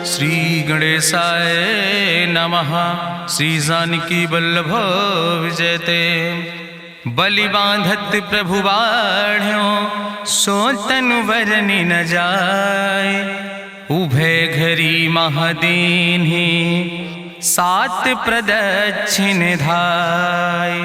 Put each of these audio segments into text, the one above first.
श्री गणेशाय नमः। श्री जानकी वल्लभ विजयते। बलि बांधत प्रभु बाढ़ो सो तनु बरनि न जाय। उभय घरी महादीन्हि सात प्रदक्षिण धाय।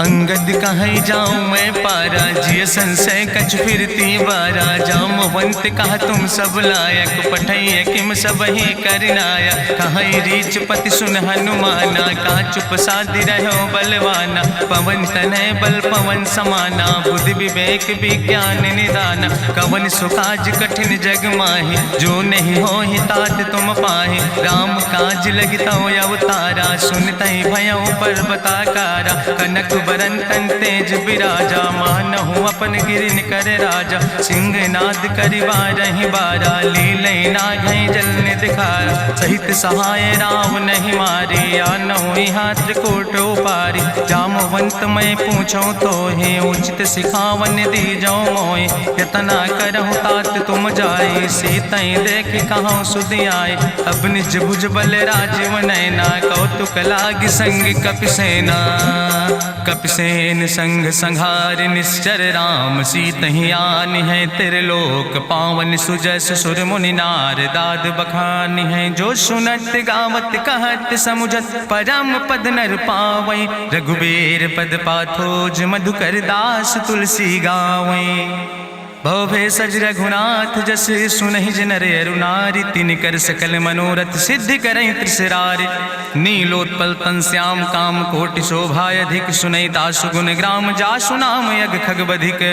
अंगद कहीं जाऊं मैं पारा जिय संशय कछ फिरती बारा। जामवंत कहा तुम सब लायक पठैय किम सब ही करनाया। कहीं रीच पति सुन हनुमाना कहा चुप साधि रहो बलवाना। पवन तनय बल पवन समाना बुद्धि विवेक विज्ञान निदाना। कवन सुकाज कठिन जग माहि जो नहीं हो ही तात तुम पाहि। राम काज लगता अवतारा सुनतहि भयो पर्वताकारा। कनक बरन तन तेज बिराजा मानहु अपन गिरिन कर राजा। सिंह नाद करिवा रही बारा लीलै नाघै जल दिखारा। सहित सहाय राम नहीं मारे आनहु यहाँ त्रिकोट उपारी। जामवंत मैं पूछो तो हे उचित सिखावन दी जाओ मोय। यतना करहु तात तुम जाए सीतई देख कहूँ सुधि आए। अब निज भुज बल राजीव नैना कौतुक लाग संग कपिसेना। कपिसेन संग संहार निश्चर राम सीतहि आनि है त्रिलोक पावन। सुजस सुर मुनि नार दाद बखानि है। जो सुनत गावत कहत समुझत परम पद नर पावै। रघुबीर पद पाथोज मधुकर दास तुलसी गावै। भवे सज रघुनाथ जस सुनहि जिनर अरुनारि। तिनकर सकल मनोरथ सिद्धि करहि त्रिसरारि। नीलोत्पल तन श्याम काम कोटि शोभाय अधिक। सुनहि तासु गुण ग्राम जासु नाम यज्ञ खग बधिक।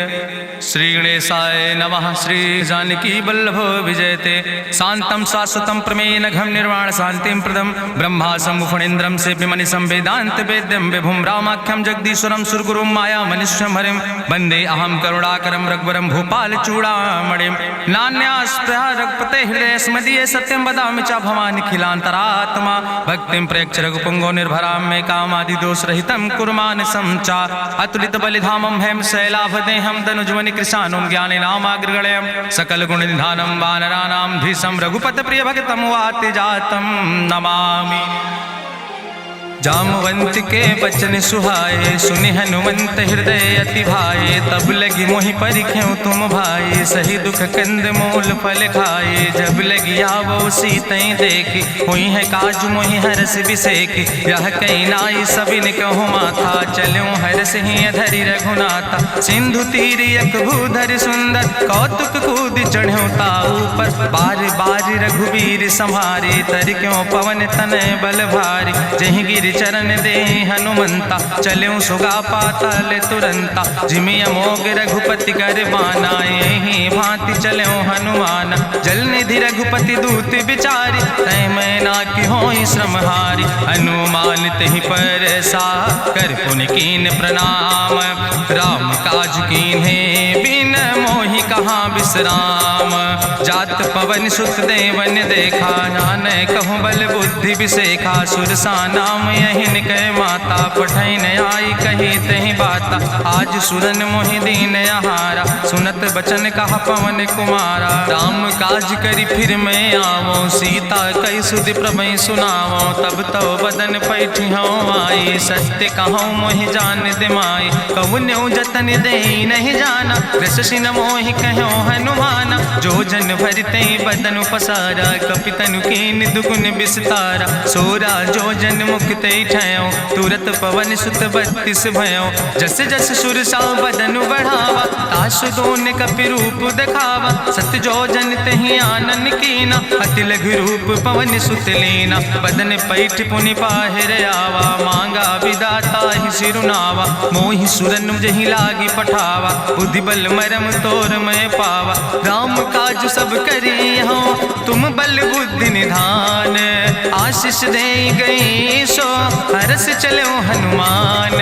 श्री गणेशाय नमः। श्री जानकी वल्लभ विजयते। शांतम शाश्वतम प्रमेय नघम निर्वाण शांतिम प्रदम। ब्रह्मा शंभु फणीन्द्रम से विमनि संवेदांत वेद्यम विभुम रामाख्यम जगदीश्वरम सुरगुरुम माया मनुष्यम हरिम। वंदे अहम करुणाकरम रघुवरम भूपाल चूड़ामणिम। नान्यास्पृहा रघुपते हृदय स्मदीये सत्यम वदामि च भवानि खिलांतरात्मा। भक्तिम प्रयच्छ रघुपुंगो निर्भराम मे कामादि दोष रहितम कुर्मान् समचा। अतुलित बलिधामम हेम शैलाभदेहम दनुजवनि कृशानुम ज्ञाने नामाग्रगण्यम। सकल गुण निधानम वानराणाम धीशम रघुपत प्रिय भक्तम वाति जातम नमामि। जामवंत के बचन सुहाए सुनि हनुमंत हृदय अति भाए। तब लगी मोहि परिख्यों तुम भाई सही दुख कंद मूल फल खाए। जब लगी आवो सीतई देखी हुई है काज मोहि हरस बिसेखी। यह कई नाई सबिन कहु माथा चलूं हरस ही अधरि रघुनाथा। सिंधु तीर यक भूधर सुंदर कौतुक कूद चढ़्यो ताऊ पर। बार बार रघुबीर संहारे तर क्यों पवन तनय बल भारी। जहि गिर चरण दे हनुमंता चल्यों सुगा पाताल तुरंता। जिमि अमोघ रघुपति कर बाना यही भांति चल्यों हनुमान। जल निधि रघुपति दूत बिचारी तय मैं ना कि होई श्रमहारी। हनुमान तहि पर सा कर पुनि कीन प्रणाम। राम काज कीन्हे बिन मोहि कहाँ विश्राम। जात पवन सुत देवन देखा नानय कहूँ बल बुद्धि विसेखा। सुरसा नाम यहिन कह माता पठैन आई कही तहि बाता। आज सुरन मोहि दीन आहारा सुनत बचन कहा पवन कुमारा। राम काज करी फिर मैं आवो सीता कई सुधि प्रभै सुनावो। तब तो बदन पैठियों आई सत्य कहूँ मोहि जान दिमाई। कहुन्यो जतन दे नहीं जाना रससिन मोहि कहो हनुमाना। जो जन भरते बदन पसारा कपितनु कीन दुगुन विस्तारा। सोरा जो जन मुक्ते ठयो तुरत पवन सुत 32 भयो। जस जस सुरसा बदन बढ़ावा तासु दोन कपि रूप दिखावा। सत जो जन तहि आनन कीना अति लघु रूप पवन सुत लीना। बदन पैठ पुनि पाहिर आवा मांगा विदाता ही सिरुनावा। मोहि सुरन जहि लागी पठावा बुद्धि बल मरम तोर मैं पावा। राम काज सब करी हो तुम बल बुद्धि निधान। आशीष दे गई सो हरस चलो हनुमान।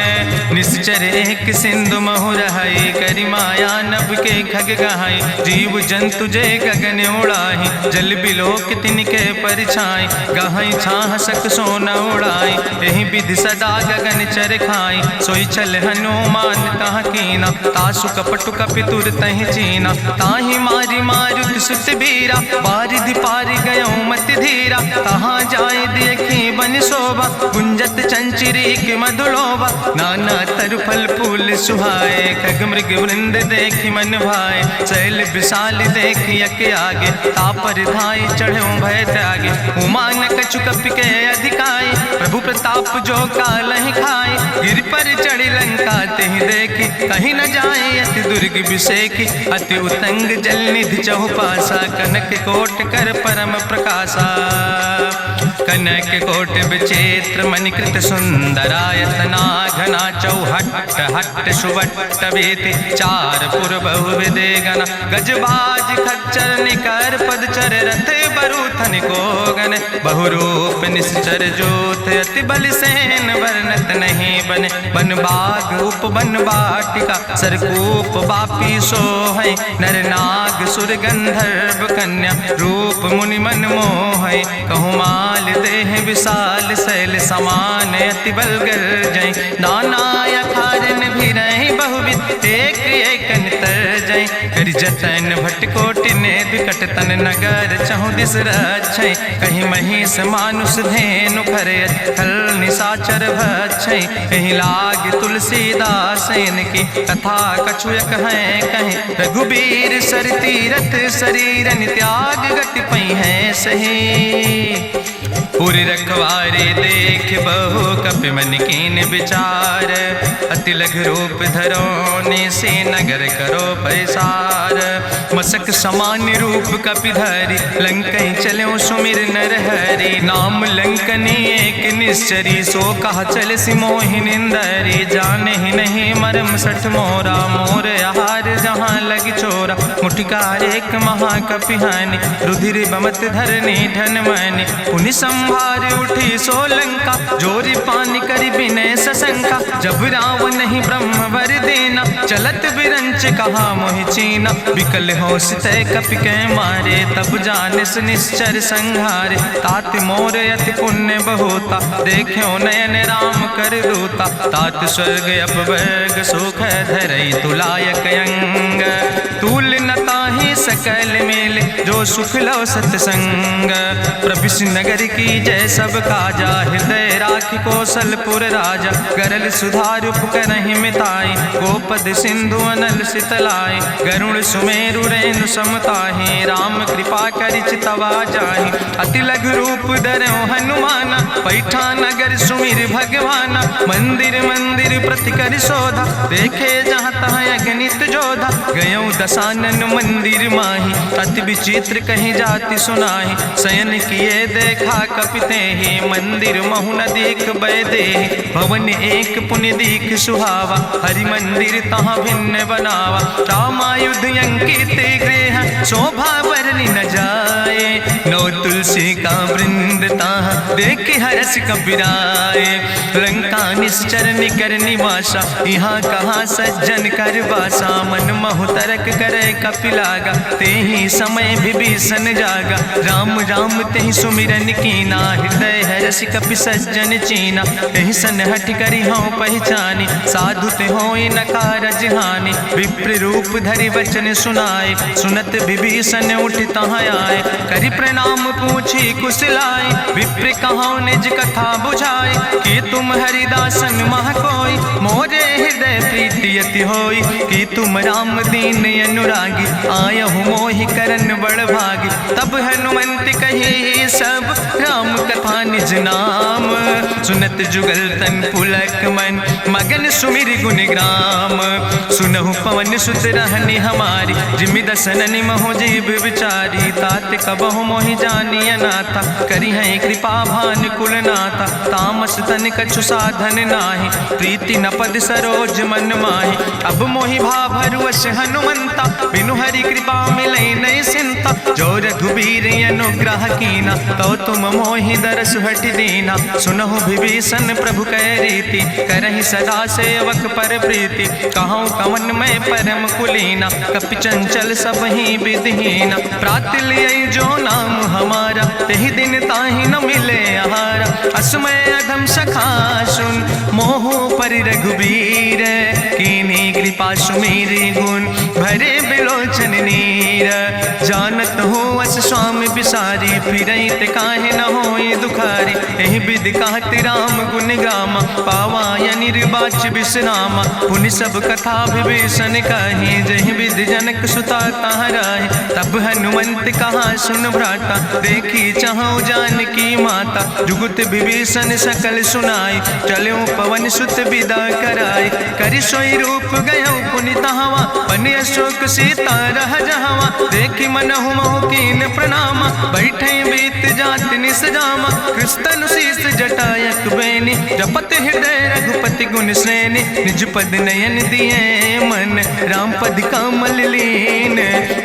निश्चर एक सिंधु महु रहाई करी माया नभ के खग गहाई। जीव जंतु जे गगन उड़ाही जल बिलोक तिनके परिछाई। गहाई छाह सक सोन उड़ाई यही विधि सदा गगन चर खाई। सोई चल हनुमान तहाँ कीना तासु कपटु कपि तुर तहि चीना। ताहि मारी मारुत सुत बीरा बारिधि पारि गयो मति रघुबीरा, कहाँ जाए देखी बन शोभा, गुंजत चंचरी के मधुलोभा, नाना तरु फल फूल सुहाए, खग मृग वृंद देखी मन भाए, शैल विशाल देखी यके आगे, तापर धाय चढ़ो भय त्यागे, उमान कछु कपि के अधिकाई, प्रभु प्रताप जो कालहि खाए, गिर पर चढ़ी लंका तेहि देखी, कहीं न जाए अति दुर्ग विषेखी, अति उतंग जल निधि चहुपासा, कनक कोट कर परम प्रकाशा, कनक कोट विचित्र मणिकृत सुंदरायतना, घना चौहट्ट हट्ट सुवट्ट वेति, चार पुर बहु विदे गण, गजबाज खच्चर निकर पदचर, रथ बरूथन को गण, बहुरूप निश्चर जोत, अति बल सेन वर्णत नहीं बने, बन बाग उप बन बाटिका, सरकूप बापी सोहै, नर नाग सुर गंधर्व कन्या, रूप मुनि मन मोहै, कहूँ माल देह विशाल शैल समान, अति बल गर्जै, नाना अखारन भी रही बहुविध, एक एक तर जय, कर जतन भटकोटि ने विकट तन नगर, चहु दिस रक्षै, कहीं महिष मानुष धेनु खरे, खल निशाचर भक्षै, कहीं लाग तुलसीदास इनकी, कथा कछुयक है कहीं, रघुबीर सर तीरथ शरीरन त्याग, गति पई है सही, पूरी रखवारे देख बहु कपि मन कीन विचार, अति लघु रूप धरोने से नगर करो पैसार, मसक समान रूप कपि धरि, लंकई चलो सुमिर नर हरि, नाम लंकनी एक निश्चरी, सो कहा चल सिमोहि निंदरी, जाने ही नहीं मरम सठ मोरा, मोर आहार जहाँ लग चोरा, मुठिकार एक महाकपि हानि, रुधिर बमत धरनी धन मनि, पुनि संभार उठी सोलंका, जोरी पानी करी विनय सशंका, जब रावण नहीं ब्रह्म वर देना, चलत बिरंच कहा मोहि चीना, विकल होश तय कपि के मारे, तब जानिस निश्चर संहारे, तात मोर अति पुण्य बहुता, देख्यो नयन राम कर दूता, तात स्वर्ग अपवर्ग सुख धरई तुलायक अंग, तूल न ताहि सकल मेल, जो सुख लो सत्संग, प्रभिस नगर की जय सब काजा, हृदय राखि कौशलपुर राजा, गरल सुधार उपकरहि मिताई, गोपद सिंधु अनल सितलाई, गरुड़ सुमेरु रेणु समताहि, राम कृपा करि चितवा जाहि, अति लघु रूप धरौ हनुमाना, पैठा नगर सुमिर भगवाना, मंदिर मंदिर प्रति कर शोधा, देखे जहाँ तहाँ अगणित जोधा, गयौ दशानन मंदिर माही, अति विचित्र कहीं जाति सुनाही, शयन किए देखा कपिते ही, मंदिर महु न देख बैदे, भवन एक पुण्य दीख सुहावा, हरि मंदिर तहाँ भिन्न बनावा, रामायुध अंकित गृह, शोभा बरली न जाए, नौ तुलसी का वृंद तहाँ देख हरस कपिराए, लंका निश्चर निकर निवासा, यहाँ कहाँ सज्जन कर बासा, मन महु तरक करे कपिलागा, ते ही समय विभीषण जागा, राम राम तेहि सुमिरन कीना, हृदय हरस कपि सज्जन चीना, तेहि सन हठ करी हूँ पहचानी, साधु ते होई न कारज हानि, विप्र रूप धरि वचन सुनाए, सुनत विभीषण उठ तहाँ आए, करि प्रणाम पूछी कुशलाए, विप्र कहाँ निज कथा बुझाए, कि तुम हरिदासन मह कोई, मोरे हृदय प्रीति अति होई, कि तुम राम दीन अनुरागी, आयहु मोहि करन बड़ भागी, तब हनुमंत कही सब राम कथा निज नाम, सुनत जुगल तन पुलक मन, मगन सुमिर गुण ग्राम, सुनहु पवन सुत रहनी हमारी, जिमि दसननि महो जीव विचारी, तात कबहु मोहि जानी अनाथा, करी है कृपा भान कुल नाथा, तामस तन कछु साधन नाही, प्रीति न पद सरोज मन माही, अब मोहि भाभरुवश हनुमंता, बिनु हरि कृपा मिलै नहीं सिंता, जो रघुबीर अनुग्रह कीना, तो तुम मोहि दरस हट दीना, सुनहु विभीषण प्रभु कै रीति, करहि सदा सेवक पर प्रीति, कहूँ कवन मैं परम कुलीना, कपि चंचल सब ही विधिहीना, प्रात लियै जो नाम हमारा, तेहि दिन ताहि न मिले आहारा, असमय अधम सखा सुन, मोहु पर रघुबीर, कीन्ही कृपा सुमेरि गुण, भरे बिलोचन नीर, जानत हो अस स्वामी बिसारी, फिरई ते काहे न होई दुखारी। एहि विधि कहत राम गुण गामा, पावा निर्बाच विश्रामा। पुनि सब कथा विभीषण कही, जहि विधि जनक सुता कहाँ रहे। तब हनुमंत कहा सुन भ्राता, देखी चाहूं जानकी माता। जुगुत विभीषण सकल सुनाई, चलो पवन सुत विदा कराई। करि सोई रूप गयो पुनि तहवा, बन अशोक सीता रह जहवा। देखी मनहु महु कीन प्रणामा, बैठे बीत जात निस जामा। कृष्ण शीस जटायक बेनी, जपत हृदय रघुपति गुण श्रेणी। निज पद नयन दिए मन, राम पद कमल लीन।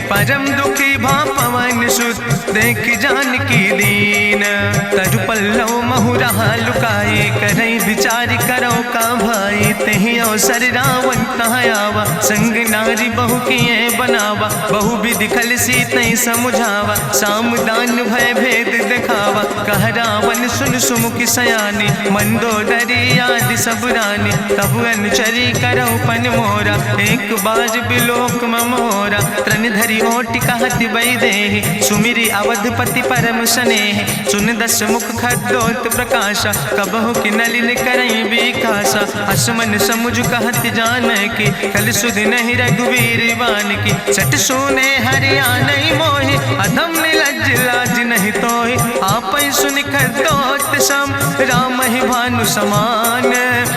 परम दुखी भा पवन सुत, देख जानकी दीन। तरु पल्लव महु रहा लुकाई, करई विचार करो का भाई। तेहि अवसर रावण तहाँ आवा, संग नारी बहु किए बनावा। बहु विधि खल सीतै समुझावा, साम दान भय भेद दिखावा। कह रावण सुन सुमुखी सयानी, मंदोदरी आदि सब रानी। तब अनुचरी करो पन मोरा, एक बार बिलोक ममोरा। त्रन धरि ओटि कहत वैदेही, सुमिरी अवधपति परम स्नेह। सुन दस मुख खद्योत प्रकाशा, कबहु कि नलिन करई विकासा। असमन समुझ कहत जानकी, कल सुध नहीं रघुवीर बान की। सट सुने हरियाणई मोहि, अधम निलज्ज लाज नहीं तोहि। आपै सुनि खद्योत सम, राम ही भानु समान।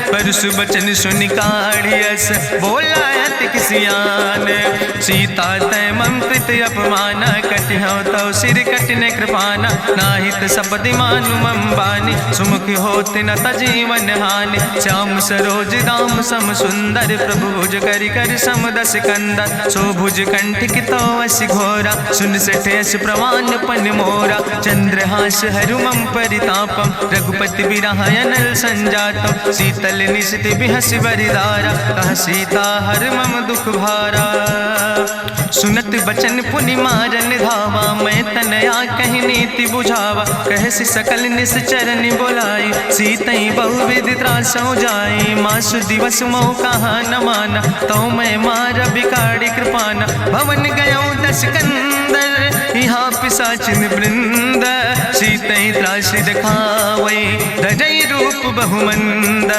परसु बचन सुनि काढ़ियस, बोला अति किसियान। सीता तै मम कृत अपमाना, कटिहौ तौ सिर कटिन कृपाना। नाहित सपदि मानु मम बानी, सुमुख होत न तजीवन हानि। श्याम सरोज दाम सम सुंदर, प्रभु भुज करि कर सम दस कंदर। सो भुज कंठ कितो अस घोरा, सुन सठेस प्रमाण पन मोरा। चंद्रहास हरु मम परितापम, रघुपति बिरहायनल संजातम। शीतल निशित बिहस बरिदारा, कह सीता हर मम दुख भारा। सुनत बचन पुनि मारन धावा, मैं तनया कहि नीति बुझावा। कहसि सकल निश्चरन बोलाई, सीतई बहुविधि त्रासौ जाई। मासु दिवस मोह कहा न माना, तो मैं मार बिकाड़ी कृपाना। भवन गयो दस कंदर, यहाँ पिशाचिन वृंद। सीतई त्रास दिखावई, धजई रूप बहुमंद।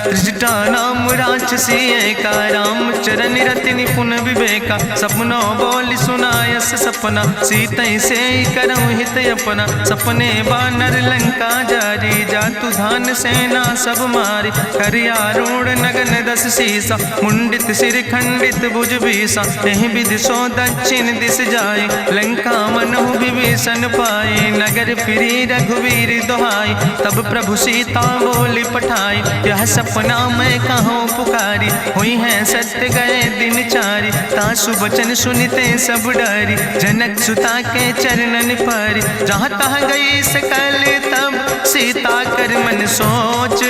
त्रिजटा नाम राक्षसी एका, राम चरण रति निपुण विवेका। सपनो बोल सुनायस सपना, सीतई से करऊँ हित अपना। सपने बानर लंका जारी, जातु धान सेना सब मारी। करियारूढ़ नगन दस सीसा, मुंडित सिर खंडित भुज बीसा। एहि विधि सो दक्षिण दिस जाय, लंका मनहु विभीषण पाए। नगर फिरी रघुवीर दोहाई, तब प्रभु सीता बोली पठाई। यह सपना मैं कहूँ पुकारी, हुई है सत्य गए दिन चारी। तासु बचन सुनते सब डरी, जनक सुता के चरणन पर। जहाँ तहाँ गई सकल तब, सीता कर मन सोच।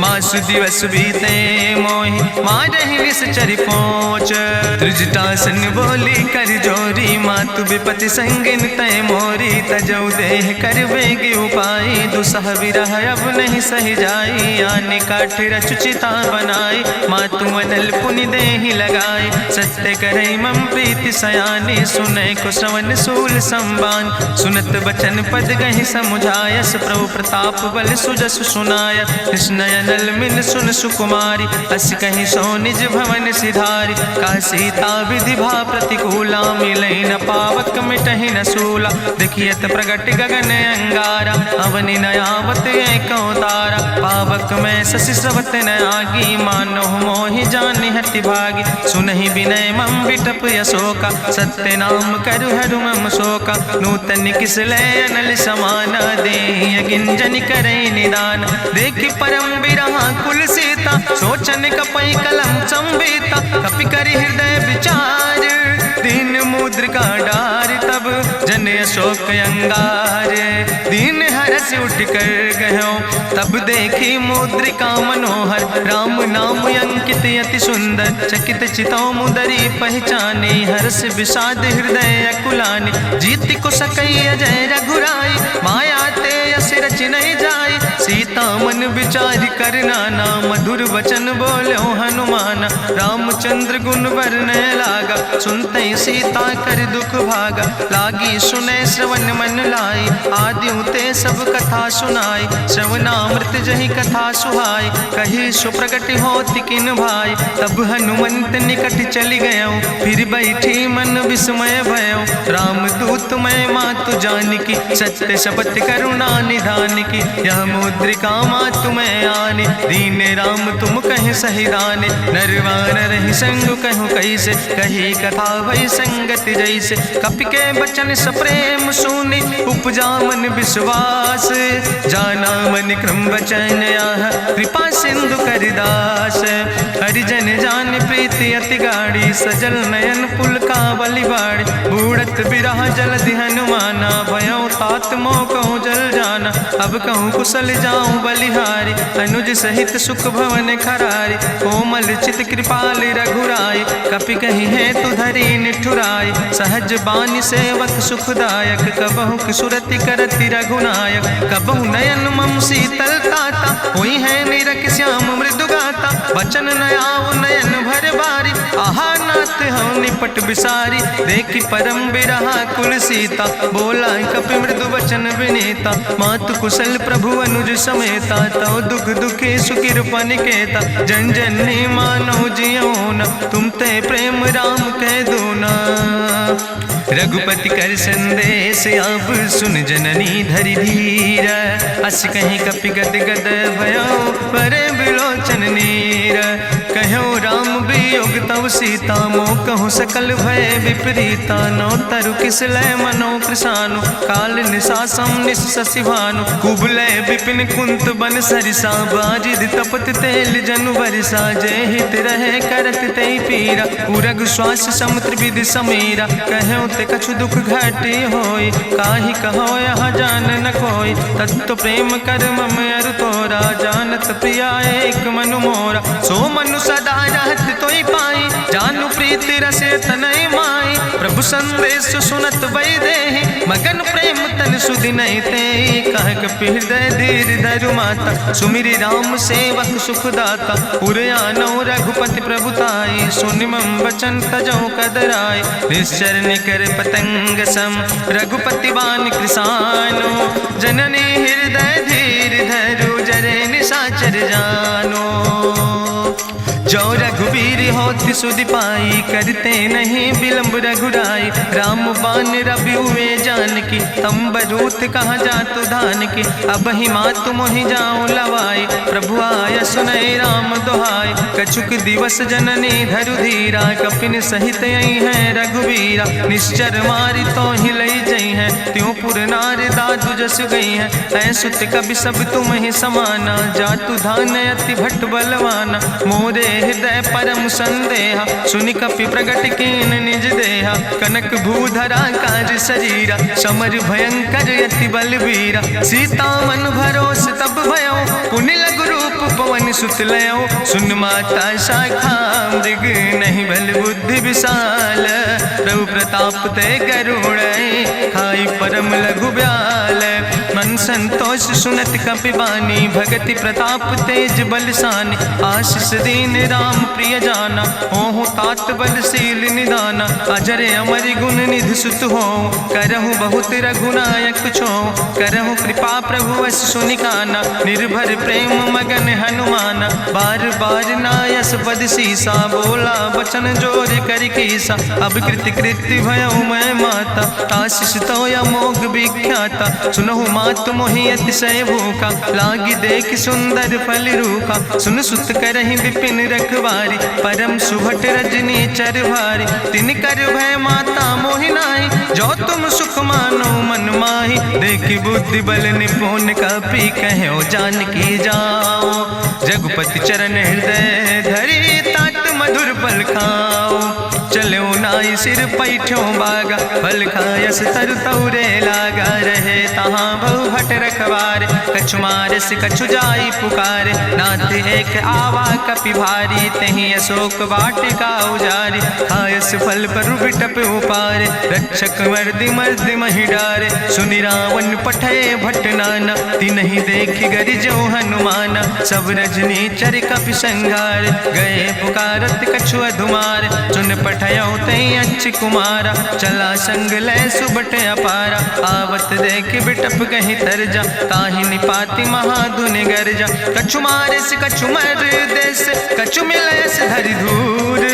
मासु दिवस बीते मोहि, मारहि निश्चर पहुँच। त्रिजटासन बोली कर जोरी, मातु विपति संगिन तय मोरी। तजौ देह कर बेगी उपाय, दुसह विरह अब नहीं सही जाई। आने काठ रचुचिता बनाई, मातु मनल पुनि देहि लगाई। सत्य करई मम प्रीति सयानी, सुनै को श्रवण सूल संबान। सुनत बचन पद गहि समुझायस, प्रभु प्रताप बल सुजस सुनाय। कृष्णयनल मिन सुन सुकुमारी, अस कहि सो निज भवन सिधारी। का सीता विधि भा प्रतिकूला, मिलई न पावक मिटहि न सूला। देखियत प्रगट गगन अंगारा, अवनि नयावत एक तारा। पावक में शशि स्रवत न आगी, मानो मोहि जानि हटि भागी। सुनहि विनय मम विटप यशोका, सत्य नाम करु हरु मम शोका। नूतन किस लय अनल समाना, देहि गिंजन करई निदान। देखि परम बिरहा कुल सीता, सोचन कपई कलम संवेता। कपि करि हृदय विचार, दीन मुद्रिका डार। तब जन अशोक अंगार, दीन हरस उठ कर गयो। तब देखी मुद्रिका मनोहर, राम नाम अंकित अति सुंदर। चकित चितौ मुदरी पहचानी, हर्ष विषाद हृदय अकुलानी। जीत को सकई अजय रघुराई, माया ते यस रच नहीं जाई। सीता मन विचार कर नाना, मधुर वचन बोलो हनुमाना। रामचंद्र गुण वरने लागा, सुनते सीता कर दुख भागा। लागी सुने श्रवण मन लाई, आदि उते सब कथा सुनाई, श्रवणामृत जहि कथा सुहाई, कही सो प्रगट होति किन भाई, तब हनुमंत निकट चली गयो, फिर बैठी मन विस्मय भयो, राम दूत मैं मातु जानकी, सत्य शपथ करुणा निधान की, यह मुद्रिका मातु मैं आने, दीन राम तुम कहे सही दाने, नरवान रही संग कहूँ कैसे, कही कथा भई संगति जैसे, कपि के बचन सप्रेम सुनी, उपजा मन विश्वास, जाना मन क्रम वचन आह, कृपा सिंधु करिदास, हरिजन जान प्रीति अति गाड़ी, सजल नयन पुलकावली बाड़ी, बूढ़त बिरह जलधि हनुमाना, भयो तात मोह कहूँ जल जाना, अब कहूँ कुशल जाऊँ बलिहारी, अनुज सहित सुख भवन खरारी, कोमल चित कृपाल रघुराई, कपि कही है तु धरी निठुराई, सहज बानी सेवक सुखदायक, कबहु किशुरति करति रघुनायक, कबहु नयन मम शीतल ताता, हुई है निरख श्याम मृदु गाता, बचन न आव नयन भर बारी, आहा नाथ हम निपट बिसारी, देखी परम बिरहा कुल सीता, बोला कपि मृदु वचन विनीता, मातु कुशल प्रभु अनुज समेता, तव दुख दुखी सुकृपा निकेता, जन जननी मानो जियो न, तुम ते प्रेम राम कह दो ना, रघुपति कर संदेश अब सुन जननी धरि धीर, अस कहीं कपि गद गद भयो परे बिलोचन नीर, कहो राम वियोग तव सीता, मोह कहूँ सकल भय विपरीता, नौ तरु किस लय मनो कृशानु, काल निशासम निशि भानु, कुबलय विपिन कुंत बन सरिसा, बाजिद तपत तेल जनु बरिसा, जय हित रहे करत ते पीरा, उरग श्वास समुद्र विधि समीरा, कहो ते कछु दुख घटी होई, काहि कहो यहाँ जान न कोई, तत्व प्रेम कर मम अरु तोरा, जानत प्रिया एक मनु मोरा, सो मनु सदा रहत तोई पाई, जानु प्रीति रसे तनय माई, प्रभु संदेश सुनत वै देहि, मगन प्रेम तन सुधि नहीं ते, कह कपि हृदय धीर धरु माता, सुमिरि राम सेवक सुखदाता, उर आनो रघुपति प्रभुताई, सुनि मम वचन तजौ कदराई, निश्चर निकर पतंग सम, रघुपति बान कृसानो, जननी हृदय धीर धरु जरे निशाचर जानो, जो रघुवीर होति सुधि पाई, करते नहीं विलंब रघुराई, राम बान रवि हुए जानकी, तंबरूथ कहाँ जातु धान की, अब ही मातु मोहि जाऊँ लवाई, प्रभु आय सुनय राम दुहाई, कछुक दिवस जननी धरु धीरा, कपिन सहित यही है रघुवीरा, निश्चर मारी तो ही लई जई है, त्यों पुर नार दादु जस गई है, ऐसुत कभी सब तुम ही समाना, जातु धान अति भट्ट बलवाना, मोरे हृदय परम संदेहा, सुनि कपि प्रगट कीन निज देहा, कनक भूधरा काज शरीरा, समर भयंकर यति बलवीरा, सीता मन भरोस तब भयो, पुनि लघु रूप पवन सुत लयो, सुन माता शाखा मृग नहीं बल बुद्धि विशाल, प्रभु प्रताप ते गरुड़ खाई परम लघु ब्याल, मन संतोष सुनत कपि बानी, भगति प्रताप तेज बलसानी, आशीष दीन राम प्रिय जाना, ओहु तात बलशील निदाना, अजर अमर गुण निधि सुत हो, करहु बहुत रघुनायक छो, करहु कृपा प्रभु अस सुनिकाना, निर्भर प्रेम मगन हनुमाना, बार बार नायस पद सीसा, बोला बचन जोर कर कीसा, अब कृति कृति भयो मैं माता, आशीष तो अमोघ विख्याता, सुनहु मातु मोहि अतिशय भूखा, लागी देख सुंदर फल रूखा, सुन सुत करहि विपिन रखवारी, परम सुभट रजनी चर भारी, तिन कर भय माता मोहि नाहि, जो तुम सुख मानो मन माहि, देखि बुद्धि बल निपुण कपि कहो जानकी जाओ, रघुपति चरण हृदय धरि तात मधुर फल खाओ, चलो नाई सिर पैठो बागा, फल खायस तरु तौरे लागा, रहे तहाँ बहु भट रखवारे। कछु मारस कछु जाई पुकारे, नाथ एक आवा कपि भारी। तहीं अशोक वाटिका उजारी, खायस फल पर बिटप उपारे। रक्षक मर्दि मर्दि महि डारे, सुनि रावण पठय भट नाना। तिन्हि देखि गरिजौ हनुमाना, सब रजनी चर कपि संघार। गए पुकारत कछु अधुमार, सुन पठयौ तई अच्छ कुमारा। चला संग लै सुबट अपारा, आवत देख बिटप कहीं तरजा। ताहि निपाति महाधुनि गर्जा, कछु मारिस कछु मर देस। कछु मिलयस धरि धूर,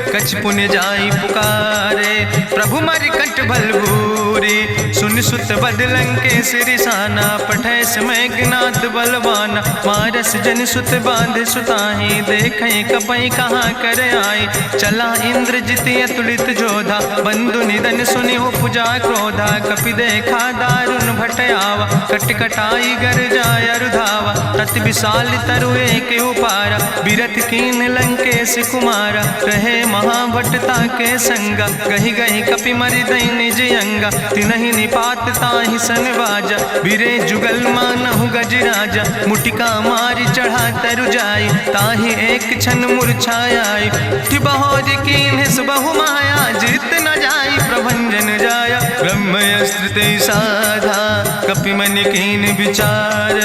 कछ पुण्य जाई पुकारे। प्रभु मरि कंठ बल भूरी, सुन सुत बद लंकेश रिसाना। पठय समय ज्ञात बलवाना, मारस जन सुत बांध सुताहि। देखें कपई कहाँ कर आए, चला इंद्रजित अतुलित जोधा। बंधु निधन सुनि उपजा क्रोधा, कपि देखा दारुण भट आवा। कट कटाई गर जाय रुधावा, तत विशाल तरु एक उपारा। बिरथ कीन लंकेश कुमारा, रहे महाभटता के संगा। गहि गहि कपि मरि दई निज अंगा, तिन्हि निपात ताहि सन बाजा। बिरे जुगल मानहु गजराजा, मुटिका मारि चढ़ा तरु जाई। ताहि एक क्षण मूर्छाई, उठि बहोर कीन्हिस बहु माया। जीत न जाई प्रभंजन जाया, ब्रह्मस्त्र ते साधा। कपि मन कीन विचार,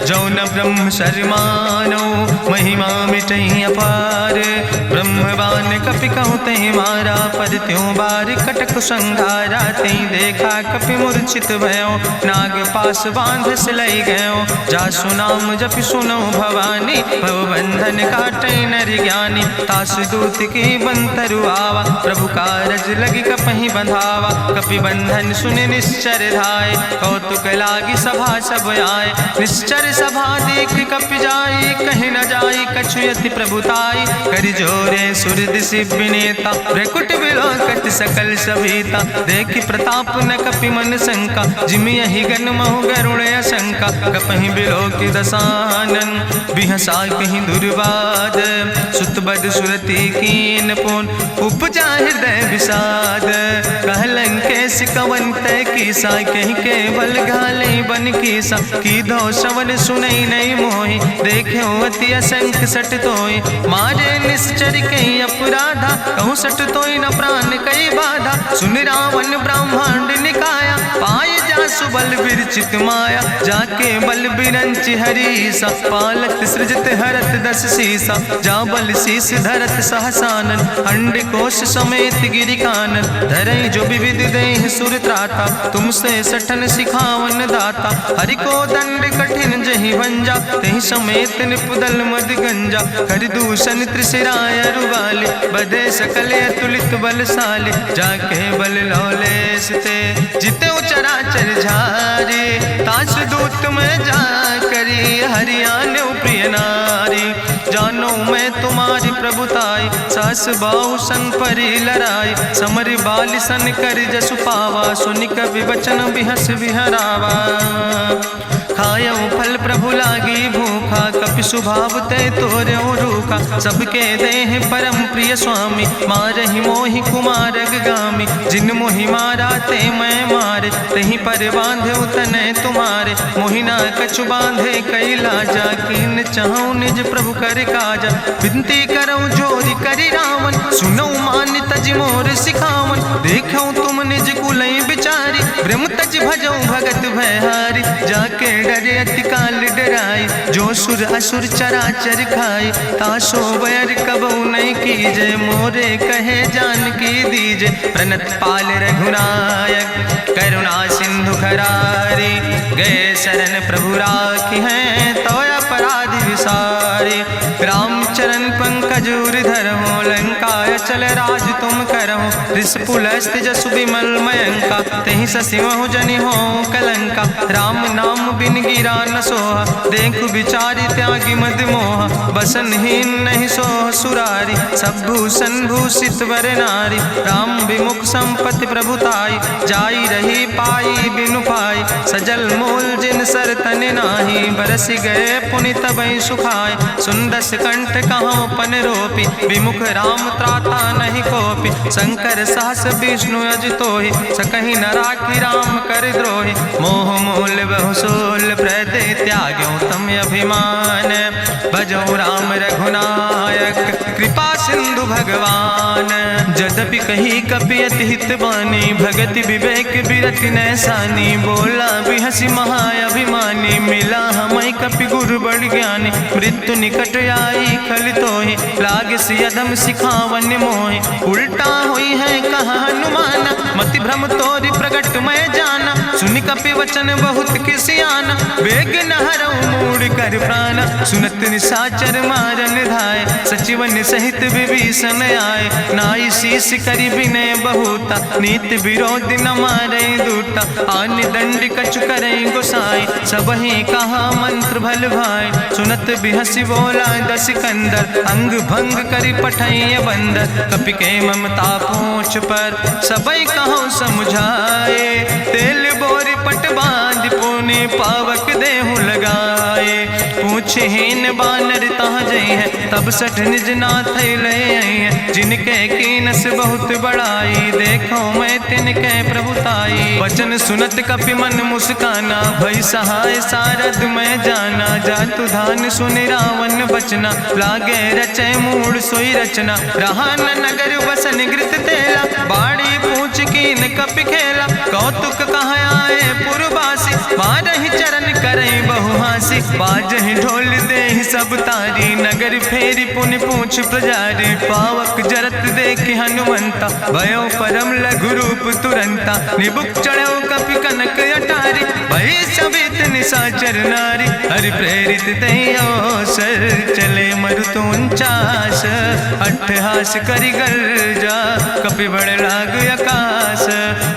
जो न ब्रह्म शर्मानो। महिमा मिटई अपार, ब्रह्मवान कपि कहु तहि मारा। पर त्यों बार कटक संघारा, तई देखा कपि मूर्छित भयो। नाग पास बांध सिलई गयो, जासु नाम जपि सुनो भवानी। भव बंधन काटई नर ज्ञानी, तासु दूत की बंतरु आवा। प्रभु कारज लगी कपहि बंधावा, कपि बंधन सुनि निश्चर धाय। कौतुक लागी सभा सब आए, निश्चर सभा देख कपि जाई। कहीं न जाई कछु यति प्रभुताई, कर जोरे सुर दिसि विनेता। भ्रकुट विलोकत सकल सभीता, देखि प्रताप न कपि मन शंका। जिमि यहि गन महु गरुण शंका, कपहि बिलोकि दसानन। बिहसा कहीं दुर्वाद, सुत बद सुरति कीन पुन। उपजा हृदय विषाद, कह लंकेश कवन तय कीसा। कहीं केवल घाले बन कीसा, की दो श्रवण सुनई नहीं मोहि। देख्यो अति असंख सट तोय, मारे निश्चर कहीं अपराधा। कहूँ सट तोय न प्राण कई बाधा, सुन रावण ब्रह्मांड निकाया। पाय जासु बल विरचित माया, जाके बल बिरंचि हरीसा। पालत सृजत हरत दस सीसा, जा बल शीस धरत सहसानन। अंड कोश समेत गिरि कानन, धरई जो विविध देह सुर त्राता। तुमसे सठन सिखावन दाता, हरि को दंड कठिन जहि भंजा। तहि समेत निपुदल मद गंजा, कर दूषण त्रिशिराय रुवाले। बधे सकल अतुलित बलशाले, जाके बल लौलेस ते। जिते चराचर झारे, तास दूत में जा करी। हरियाणा प्रिय नारी, जानो मैं तुम्हारी प्रभुताई। सास बाहु सन परी लड़ाई, समर बाल सन कर जसु पावा। सुनि कवि वचन बिहस विहरावा, खायो फल प्रभु लागी भूखा। कपि स्वभाव ते तोर्यो रूखा, सबके देह परम प्रिय स्वामी। मारहि मोहि कुमार गामी, जिन मोहि मारा ते मैं मारे। तहीं पर बांधे तने तुम्हारे, मोहिना कछु बांधे कई लाजा। कीन चाहूं निज प्रभु कर काजा, विनती करऊं जोरी करी रावण। सुनऊ मान तज मोर सिखावन, देखऊं तुम निज कुलई बिचारी। ब्रह्म तज भजऊं भगत भयहारी, जाके डरे अति काल डराई। जो सुर असुर चराचर खाई, तासो बैर कबऊ नहीं कीजे। मोरे कहे जान की दीजे, प्रणत पाल रघुनायक करुणा सिंधु खरारी। गए शरण प्रभु राखी हैं, तो अपराध विसारी। रामचरण पंकज उर धरहु, लंकाय चल राज तुम करहु। रिसपुलस्त जसु विमल मयंका, तेहि ससिमहु जनि हो कलंका। राम नाम बिन गिरा न सोहा, देखु बिचारी त्यागी मद मोहा। बसनहीन नहीं सोह सुरारी, सब भूषण भूषित वर नारी। राम विमुख संपत्ति प्रभुताई, जाई रही पाई बिनु पाई। सजल मूल जिन सर तन नाही, बरस गए पुनि तबहि सुखाय। सुंदस कंठ कहाँ पन रोपी, विमुख राम त्राता नहीं कोपी। शंकर सहस विष्णु अजितोहि, सकहि न राखी राम कर द्रोहि। मोह मूल बहु सोल प्रदे, त्याग्यो तम अभिमान। भजो राम रघुनायक, कृपा सिंधु भगवान। यद्यपि कही कपि अति हित बानी, भगति विवेक बिरति नैसानी। बोला बिहसि महाअभिमानी, मिला हमई कपि गुरु बड़ ज्ञानी। मृत्यु निकट आई खल तोहि, लागे सियदम सिखावन मोहि। उल्टा हुई है कहा हनुमाना, मति भ्रम तोरि प्रगट मैं जाना। सुनि कपि वचन बहुत किसियाना, बेग न हरऊ मूढ़ कर प्राण। सुनत निशाचर मारन धाय, सचिवन सहित विभीषण आए। नाई शीस करि विनय बहुता, नीति विरोध न मारे दूता। आन दंड कछु करे गोसाई, सबहि कहा मंत्र भल भाई। सुनत बिहसि बोला दस कंदर, अंग भंग करि पठैय बंदर। कपि के ममता पूछ पर, सबई कहो समुझाए। तेल बोरी पट बांध पुनि, पावक देहु लगाए। पूछहीन बानर तहाँ जई है, तब सठ निज नाथ ले आई है। जिनके कीनस बहुत बड़ाई, देखो मैं तिनके प्रभुताई। वचन सुनत कपि मन मुस्काना, भई सहाय सारद मैं जाना। जातु धान सुनि रावण बचना, लागे रचे मूढ़ सोई रचना। रहा न नगर बसन घृत तेला, बाड़ी पूछ कीन कपि खेला। कौतुक कहाँ आए पुरवासी, मारहि चरण करई बहु हासी। बाजहि ढोल देहि सब तारी, नगर फेरी पुनि पूछ प्रजारी। पावक जरत देखि हनुमंता, भयो परम लघु रूप तुरंता। निबुक चढ़ो कपि कनक अटारी, भई सबित निशाचर नारी। हरि प्रेरित दई अवसर, चले मरुत 49। अट्ठहास करि गर्जा, कपि बड़ लाग आकाश।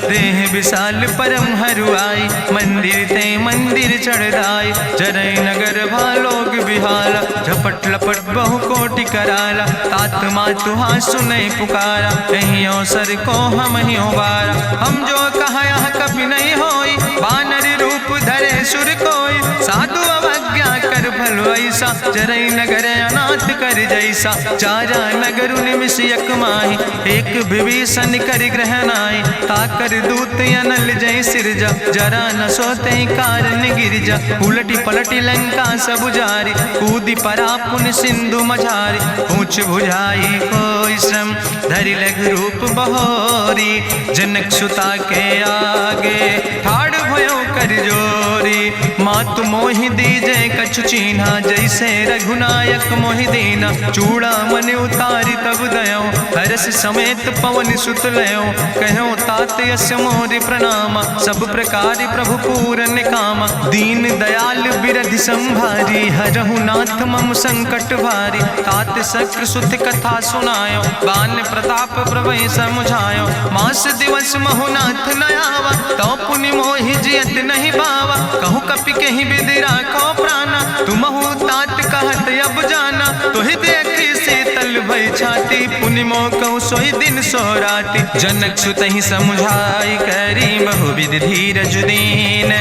देह विशाल परम हरुआई, मंदिर ते मंदिर चढ़ाई। जरई नगर भालोग बिहाला, झपट लपट बहु कोटि कराला। तात मातु हाँ सुनै पुकारा, यही अवसर को हम ही उबारा। हम जो कहा यहाँ कभी नहीं होई, बानर रूप धरे सुर कोई। साधु अवज्ञा कर भल ऐसा, जरई नगर अनाथ कर जैसा। चारा नगर निमिष यक माही, एक विभीषण कर ग्रह नाई। ताकर दूत अनल जय सिरजा, जरा न सोते कारण गिरजा। उलटी पलटी लंका सब जारी, कूदी परा पुन सिंधु मझारी। पूछ बुझाई कोई श्रम, धरि लघु रूप बहोरी। जनक सुता के आगे, ठाड़ भयो कर जोरी। मातु मोहि दीजे कछु चीन्हा, जैसे रघुनायक मोहि दीना। चूड़ा मन उतारी तब दयो, हरस समेत पवन सुत लयो। कहो तात यस मोरि प्रणामा, सब प्रकार प्रभु पूरन कामा। दीन दयाल बिरधि संभारी, हरहु नाथ मम संकट भारी। तात शक्र सुत कथा सुनायो, बान प्रताप प्रभु समुझायो। मास दिवस महु नाथ न आवा, तो पुनि मोहि जियत नहीं बावा। कहु कपि कहीं विधि राखो प्राणा, तुमहु तात कहत अब जाना। तुहि देखी शीतल भई छाती, पुनि मोह कहु सोई दिन सो राति। जनक सुतहि समुझाई, करी बहु विधि धीरज दीन।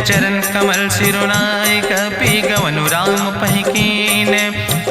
चरण कमल सिरुनाई, कपि गवनु राम पहि कीन।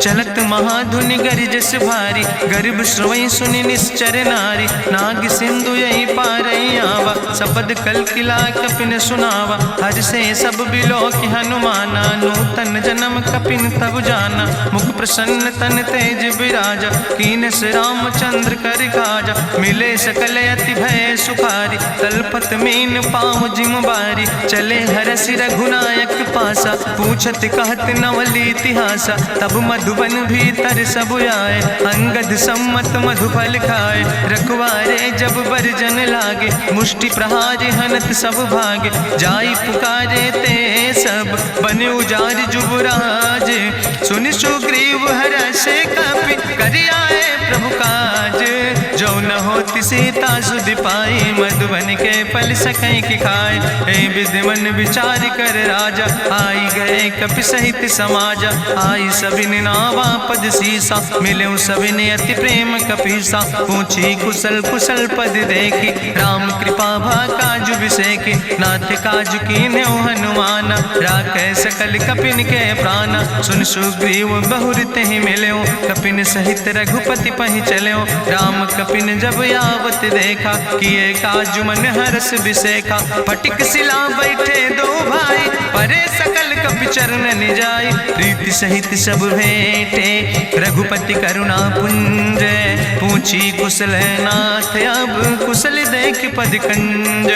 चलत महाधुनि गरिजस भारी, गर्भ श्रवई सुनि निश्चर नारी। नाग सिंधु यही पारई आवा, सबद कल किला कपिन सुनावा। हर से सब बिलो कि हनुमाना, नूतन जन्म कपिन तब जाना। मुख प्रसन्न तन तेज विराजा, कीनस रामचंद्र कर काजा। मिले सकल अति भय सुखारी, तलपत मीन पाँव जिम बारी। चले हरसि रघुनायक पासा, पूछत कहत नवल इतिहासा। तब मधुबन भीतर सब आए, अंगद सम्मत मधुफल खाए। रखवारे जब बरजन लागे, मुष्टि प्रहारे हनत सब भागे। जाई पुकारे ते सब, बने उजार जुबराज। सुनि सुग्रीव हर्षे कपि, करि आए प्रभु काज। जो न होति सीता सुध पाई, मधुबन के फल सकई की खाए। हे विधि मन विचार कर राजा, आई गए कपि सहित समाजा। आई सबिन नावा पद सीसा, मिले सबिन अति प्रेम कपीसा। पूछी कुशल कुशल पद देखी, राम कृपा भा काजु विसेखी। नाथ काजु कीन्हे हनुमान, राखे सकल कपिन के प्राण। सुन सुग्रीव बहुर तेहि मिल्यो, कपिन सहित रघुपति पहि चल्यो। राम कपिन जब आवत देखा, किए काजु मन हरस विसेखा। फटिक सिला बैठे दो भाई, परे सकल कपि चरण जाय। प्रीति सहित सब भेंटे, रघुपति करुणा पुंज। पूछी कुशल नाथ, अब कुशल देख पद कंज।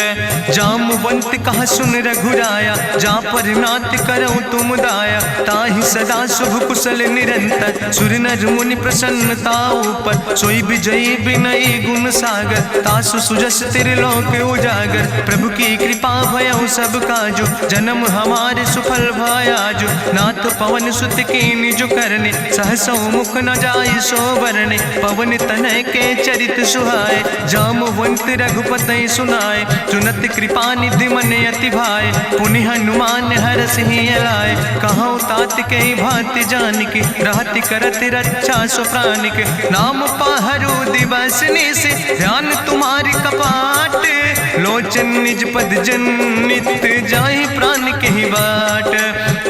जामवंत कहा सुन रघुराया, जा पर नाथ करऊं तुम दाया। ताहि सदा शुभ कुशल निरंतर, सुर नर मुनि प्रसन्नता ऊपर। सोई विजयी विनयी गुण सागर, तासु सुजस त्रिलोक उजागर। प्रभु की कृपा भयउ सब काजु, जन्म हमारे सुफल भयाजु। नाथ पवन सुत कीन्हि जो करने, सहसौ मुख न जाय सो बरने। पवन तनय के चरित सुहाए, जामवंत रघुपति सुनाए। चुनत कृपा निधि मन अति भाए, पुनि हनुमान हरषि लाए। कहौं तात के भांति जानकी, रहति करत रक्षा सो प्राणिक। नाम पाहरु दिवस निश, ध्यान तुम्हारी कपाट। लोचन निज पद जनित, जाहि प्राण के ही बाट।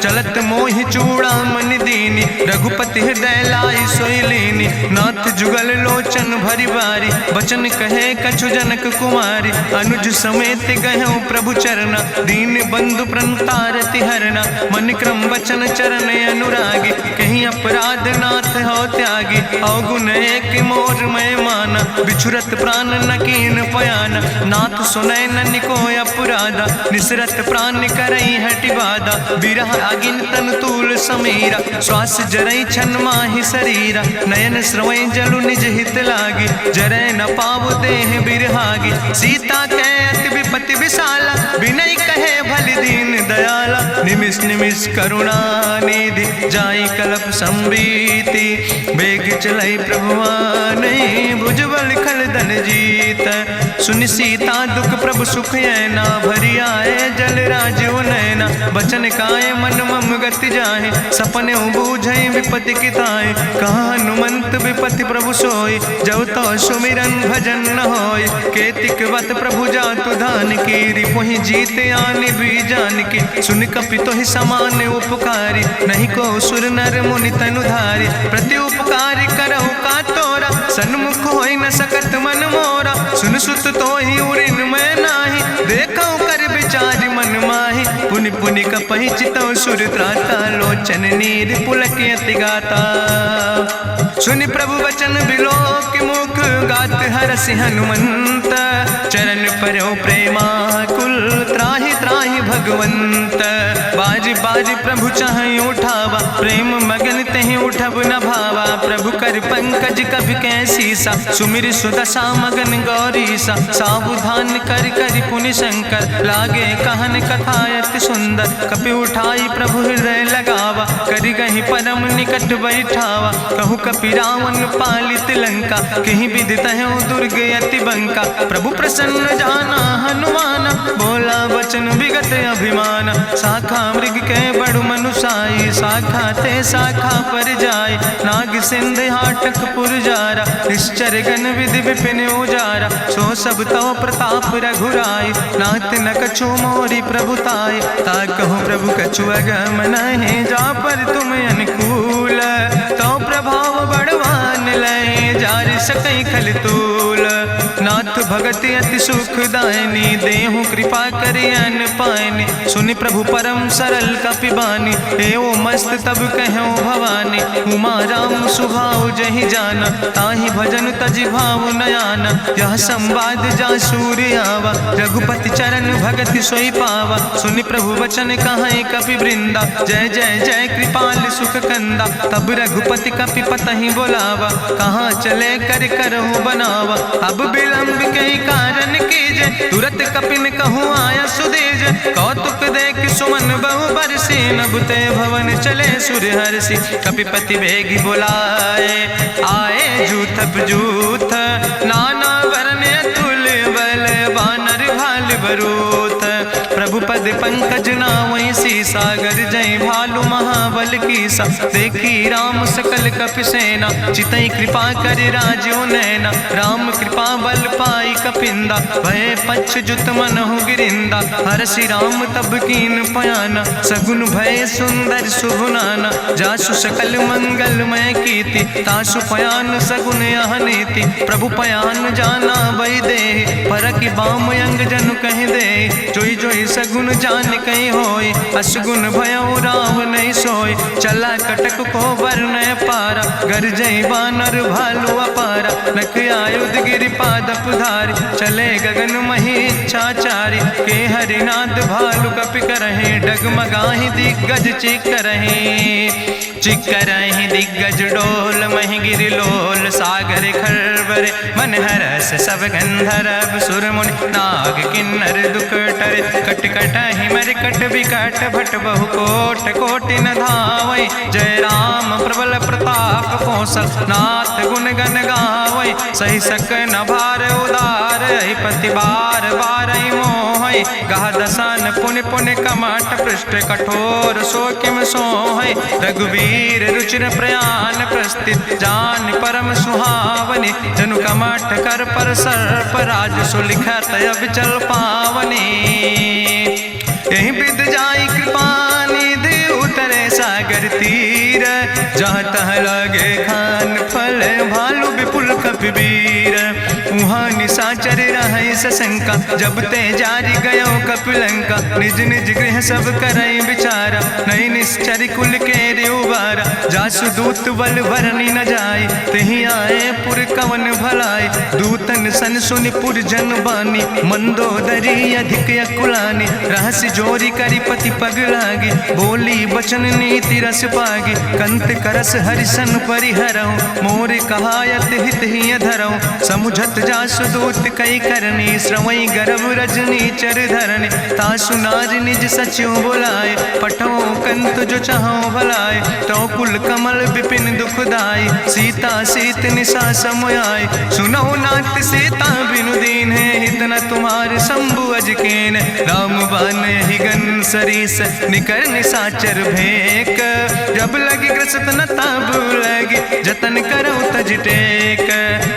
चलत मोहि चूड़ामणि दीनी, रघुपति हृदय लाई सोई लीनी। नाथ जुगल लोचन भरि बारी, बचन कहे कछु जनक कुमारी। अनुज समेत गहऊँ प्रभु चरना, दीन बंधु प्रणतारति हरना। मन क्रम वचन चरण अनुरागी, कहीं अपराध नाथ हो त्यागी। अवगुण एक मोर मैं माना, बिछुरत प्राण न कीन पयाना। नाथ सुनय ननि को अपराधा, निसरत प्राण करई हटि बाधा। बिरह अगिन तन तूल समीरा, श्वास जरई छन माहि शरीरा। नयन श्रवई जलु निज हित लागी, जरय न पाव देह बिरहागी। सीता के अति विपति विशाला, विनय कहे भलि दीन दयाला। निमिष निमिष करुणा निधि, जाई कलप संबीति। बेग चलई प्रभुआनहि, भुजबल खल धन जीत। सुनि सीता दुख प्रभु सुख ऐना, भरि आए जल राजो नैना। बचन काए मन मम गति जाहे, सपने बूझई विपति किताए। कहा हनुमंत विपति प्रभु सोई, जब तो सुमिरन भजन न होय। केतिक वत प्रभु जातु धान की, रिपुहि जीत आनि भी जान की। सुन कपि तोहि समान उपकारी, नहीं को सुर नर मुनि तनु धारी। प्रति उपकारी करहु का तोरा, सन्मुख होई न सकत मन मोरा। सुन सुत तोहि उरिन मैं नाही, देखौ कर विचार मन माही। पुनि पुनि कपहि चितौ सुर त्राता, लोचन नीर पुलक अति गाता। सुनि प्रभु वचन बिलोक मुख, गात हरषि हनुमंत। चरण परौ प्रेमाकुल, त्राहि त्राहि भगवंत। बाज बाज प्रभु चाहि उठावा, प्रेम मगन तेहि उठब न भावा। प्रभु कर पंकज कभि कैसीसा, सुमिर सुदशा मगन गौरीसा। सावधान कर कर पुनि शंकर, लागे कहन कथा अति सुंदर। कपि उठाई प्रभु हृदय लगावा, करि गहि परम निकट बैठावा। कहु कपि रावण पालित लंका, कहि विधि तहु दुर्ग अति बंका। प्रभु प्रसन्न जाना हनुमाना, बोला वचन विगत अभिमान। शाखा मृग के बड़ु मनुसाई, शाखा ते शाखा पर जाय। नाग सिंध हाटक पुरजारा, निश्चर गण विधि विपिन उजारा। सो सब तव प्रताप रघुराई, नाथ न कछु मोरी प्रभुताई। ताकहु प्रभु कछु अगम नहीं, जा पर तुम अनुकूल। तो प्रभाव बड़वान लय, जार सकई खल तूल। नाथ भगति अति सुखदायनी, देहु कृपा करि अन पायनि। सुनि प्रभु परम सरल कपिबानी, एवं मस्त तब कहूँ भवानी। उमा राम सुभाव जहि जाना, ताहि भजन तजि भाव नयाना। यह संवाद जा सूर्य आवा, रघुपति चरण भगति सोई पावा। सुनि प्रभु वचन कहाई कपि वृंदा, जय जय जय कृपाल सुख कंदा। तब रघुपति कपि पतहि बोलावा, कहाँ चले कर करहु बनावा। अब विलंब कई कारण कीजे, तुरत कपिन कहूँ आया सुदेज। कौतुक देख सुमन बहु बरसी, नभते भवन चले सूर्य हर्षि। कपिपति बेगी बुलाए, आए जूथ जूथ नाना वरने बरूथ। प्रभु पद पंकज नावै सागर जय भालु महाबल कीसा। देखी राम सकल कपि सेना चितई कृपा कर राजो नैना। राम कृपा बल पाई कपिंदा भय पछ जुत मनहु गिरिंदा। हरषि राम तब कीन पयाना सगुन भय सुंदर शुभ नाना। जासु सकल मंगलमय कीर्ति तासु पयान सगुन यह नीति। प्रभु पयान जाना भई दे परखि बाम अंग जनु कह दे। जोई जोई सगुन जान कहीं होय असगुन भयो राम नहीं सोय। चला कटक को वर्ण पारा गरजई बानर भालू अपारा। नख आयुध गिरि पादप धारी चले गगन मही इच्छाचारी। के हरिनाद भालु कपि करहि डगमगाहि दिग्गज चिकरहि दिग्गज डोल महि गिरि लोल। सागर खरबर मन हरस सब गंधर्व सुर मुनि नाग किन्नर दुख टरे। कट कटहि मरकट विकट भट बहु कोट कोटि न धावै। जय राम प्रबल प्रताप कौशल नाथ गुण गण गावै। सही सक न भार उदार पति बार बार मोहै। गह दसन पुनि पुनि कमठ पृष्ठ कठोर सो किम सोहै। रघुवीर रुचिर प्रयाण प्रस्थित जान परम सुहावनी। जनु कमठ कर पर सर्प राज सुलिखत अविचल पावनी। यही विद जाई कृपा निधि उतरे सागर तीर। जहाँ तह लगे खान फल भालू विपुल कपिवीर। उहाँ निशाचर रहै सशंका जब ते जारी गयो कपिलंका। निज निज गृह सब करई विचारा नहीं निश्चर कुल के उबारा। जासु दूत बल भरनी न जाय तेहि आए पुर कवन भलाई। दूतन सन सुनि पुर जन बानी मंदोदरी अधिक अकुलानी। रहस्य जोरी करी पति पग लागी बोली बचन नीति रस पागी। कंत करस हरिसन परिहरऊँ मोर कहायत हित ही धरऊँ। समुझत जासु दूत कई करनी श्रवई गर्भ रजनी चर धरनी। तासु नार निज सचिव बुलाए पठो कंत जो चाहो भलाए। तो कुल कमल विपिन दुखदाई सीता सीत निशा समयाय। सुनो नाथ सीता बिनु दीन है हित न तुम्हार शंभु अजकेन। राम बान ही गन सरीस निकर निशाचर भेक। जब लगी ग्रसत न तब लगी जतन करो तज टेक।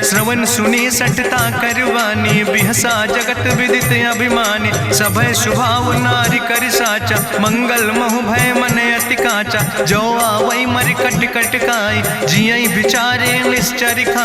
श्रवण सुनी सटता करवानी बिहसा जगत विदित अभिमानी। सभय स्वभाव नारी कर साचा मंगल महु भय मन अति काचा। जो आवै मर कट कट काई जियई बिचारे निश्चर खाई।